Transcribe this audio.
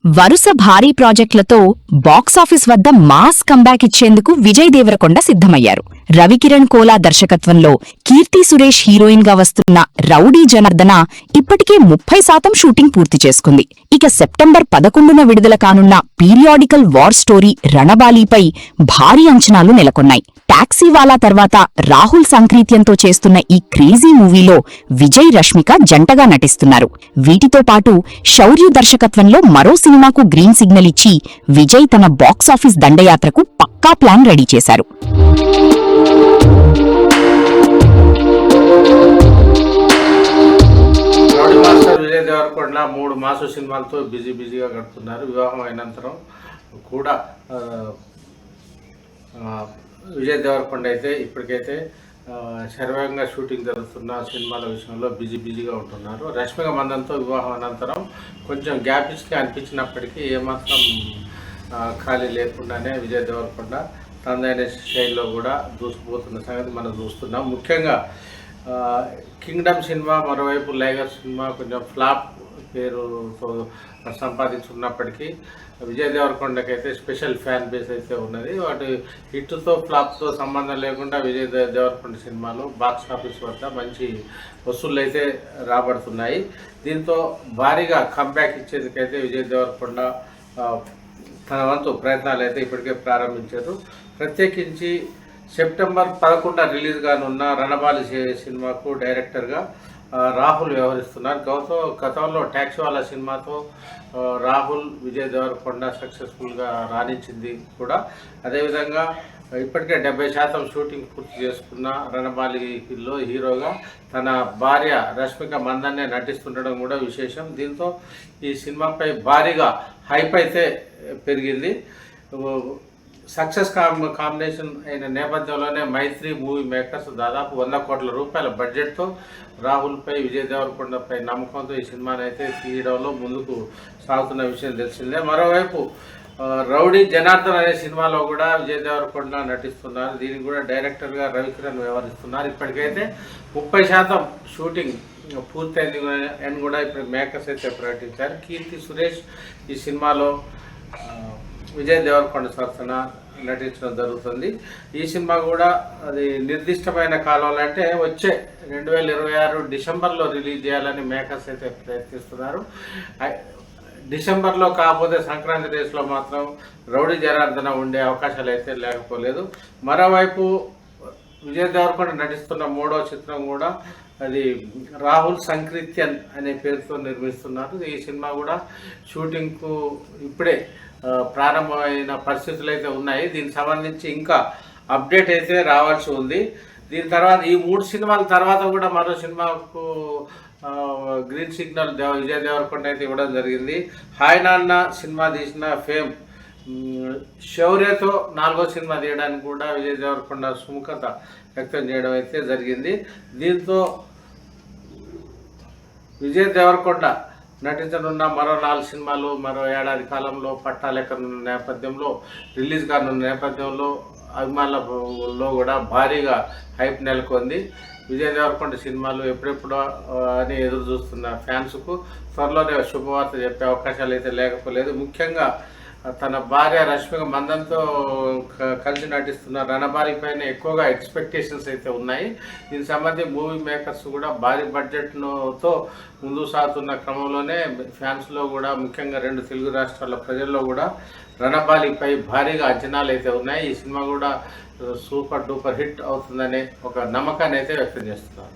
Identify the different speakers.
Speaker 1: వరుస భారీ ప్రాజెక్టులతో బాక్సాఫీస్ వద్ద మాస్ కంబ్యాక్ ఇచ్చేందుకు విజయ్ దేవరకొండ సిద్ధమయ్యారు. రవికిరణ్ కోలా దర్శకత్వంలో కీర్తి సురేష్ హీరోయిన్ గా వస్తున్న రౌడీ జనార్దన ఇప్పటికే 30% షూటింగ్ పూర్తి చేసుకుంది. ఇక సెప్టెంబర్ 11న విడుదల కానున్న పీరియాడికల్ వార్ స్టోరీ రణబాలీపై భారీ అంచనాలు నెలకొన్నాయి. టాక్సీవాలా తర్వాత రాహుల్ సంక్రీత్యంతో చేస్తున్న ఈ క్రేజీ మూవీలో విజయ్, రష్మిక జంటగా నటిస్తున్నారు. వీటితో పాటు శౌర్య దర్శకత్వంలో మరో సినిమాకు గ్రీన్ సిగ్నల్ ఇచ్చి విజయ్ తన బాక్సాఫీస్ దండయాత్రకు పక్కా ప్లాన్ రెడీ చేశారు.
Speaker 2: విజయ్ దేవరకొండ 3 మాసు సినిమాలతో బిజీగా గడుపుతున్నారు. వివాహం అయినంతరం కూడా విజయ్ దేవరకొండ అయితే ఇప్పటికైతే శరవేగంగా షూటింగ్ జరుగుతున్న సినిమాల విషయంలో బిజీగా ఉంటున్నారు. రష్మిక మందన్తో వివాహం అనంతరం కొంచెం గ్యాప్ ఇచ్చి అనిపించినప్పటికీ ఏమాత్రం ఖాళీ లేకుండానే విజయ్ దేవరకొండ తనదైన శైలిలో కూడా దూసుకుపోతున్న సంగతి మనం చూస్తున్నాం. ముఖ్యంగా కింగ్డమ్ సినిమా, మరోవైపు లైగర్ సినిమా కొంచెం ఫ్లాప్ పేరుతో సంపాదించుకున్నప్పటికీ విజయ్ దేవరకొండకైతే స్పెషల్ ఫ్యాన్ బేస్ అయితే ఉన్నది. వాటి హిట్తో ఫ్లాప్తో సంబంధం లేకుండా విజయ్ దేవరకొండ సినిమాలు బాక్స్ ఆఫీస్ వద్ద మంచి వసూళ్ళు అయితే రాబడుతున్నాయి. దీంతో భారీగా కంబ్యాక్ ఇచ్చేందుకైతే విజయ్ దేవరకొండ తన వంతు ప్రయత్నాలు అయితే ఇప్పటికే ప్రారంభించారు. ప్రత్యేకించి సెప్టెంబర్ 11న రిలీజ్ కానున్న రణబాలి సినిమాకు డైరెక్టర్గా రాహుల్ వ్యవహరిస్తున్నారు. గతంలో టాక్సీవాలా సినిమాతో రాహుల్ విజయ్ దేవరకొండ సక్సెస్ఫుల్గా రాణించింది కూడా. అదేవిధంగా ఇప్పటికే 70% షూటింగ్ పూర్తి చేసుకున్న రణబాలిలో హీరోగా తన భార్య రష్మిక మందన్నే నటిస్తుండడం కూడా విశేషం. దీంతో ఈ సినిమాపై భారీగా హైప్ అయితే పెరిగింది. సక్సెస్ కాంబినేషన్ అయిన నేపథ్యంలోనే మైత్రి మూవీ మేకర్స్ దాదాపు 100 కోట్ల రూపాయల బడ్జెట్తో రాహుల్పై, విజయ్ దేవరకొండపై నమ్మకంతో ఈ సినిమాని అయితే తీయడంలో ముందుకు సాగుతున్న విషయం తెలిసిందే. మరోవైపు రౌడీ జనార్దన్ అనే సినిమాలో కూడా విజయ్ దేవరకొండ నటిస్తున్నారు. దీనికి కూడా డైరెక్టర్గా రవికిరణ్ వ్యవహరిస్తున్నారు. ఇప్పటికైతే 30% షూటింగ్ పూర్తయింది అని కూడా ఇప్పుడు మేకర్స్ అయితే ప్రకటించారు. కీర్తి సురేష్ ఈ సినిమాలో విజయ్ దేవరకొండ సరసన నటించడం జరుగుతుంది. ఈ సినిమా కూడా అది నిర్దిష్టమైన కాలంలో అంటే వచ్చే 2026 డిసెంబర్లో రిలీజ్ చేయాలని మేకర్స్ అయితే ప్రయత్నిస్తున్నారు. డిసెంబర్లో కాకపోతే సంక్రాంతి డేస్లో మాత్రం రౌడీ జనార్దన ఉండే అవకాశాలు అయితే లేకపోలేదు. మరోవైపు విజయ్ దేవరకొండ నటిస్తున్న 3వ చిత్రం కూడా అది రాహుల్ సంక్రీత్యన్ అనే పేరుతో నిర్మిస్తున్నారు. ఈ సినిమా కూడా షూటింగ్కు ఇప్పుడే ప్రారంభమైన పరిస్థితులు అయితే ఉన్నాయి. దీనికి సంబంధించి ఇంకా అప్డేట్ అయితే రావాల్సి ఉంది. దీని తర్వాత ఈ 3 సినిమాల తర్వాత కూడా మరో సినిమాకు గ్రీన్ సిగ్నల్ విజయ్ దేవరకొండ అయితే ఇవ్వడం జరిగింది. హాయ్ నాన్న సినిమా తీసిన ఫేమ్ శౌర్యతో 4వ సినిమా తీయడానికి కూడా విజయ్ దేవరకొండ సుముఖత వ్యక్తం చేయడం అయితే జరిగింది. దీంతో విజయ్ దేవరకొండ నటించనున్న మరో 4 సినిమాలు మరో ఏడాది కాలంలో పట్టాలెక్కనున్న నేపథ్యంలో, రిలీజ్ కానున్న నేపథ్యంలో అభిమానులలో కూడా భారీగా హైప్ నెలకొంది. విజయ్ దేవరకొండ సినిమాలు ఎప్పుడెప్పుడు అని ఎదురు చూస్తున్న ఫ్యాన్స్కు త్వరలోనే శుభవార్త చెప్పే అవకాశాలు అయితే లేకపోలేదు. ముఖ్యంగా తన భార్య రష్మిక మందన్తో కలిసి నటిస్తున్న రణబాలి పైన ఎక్కువగా ఎక్స్పెక్టేషన్స్ అయితే ఉన్నాయి. దీనికి సంబంధించి మూవీ మేకర్స్ కూడా భారీ బడ్జెట్తో ముందుకు సాగుతున్న క్రమంలోనే ఫ్యాన్స్లో కూడా, ముఖ్యంగా 2 తెలుగు రాష్ట్రాల ప్రజల్లో కూడా రణబాలిపై భారీగా అంచనాలు అయితే ఉన్నాయి. ఈ సినిమా కూడా సూపర్ డూపర్ హిట్ అవుతుందనే ఒక నమ్మకాన్ని అయితే వ్యక్తం చేస్తున్నారు.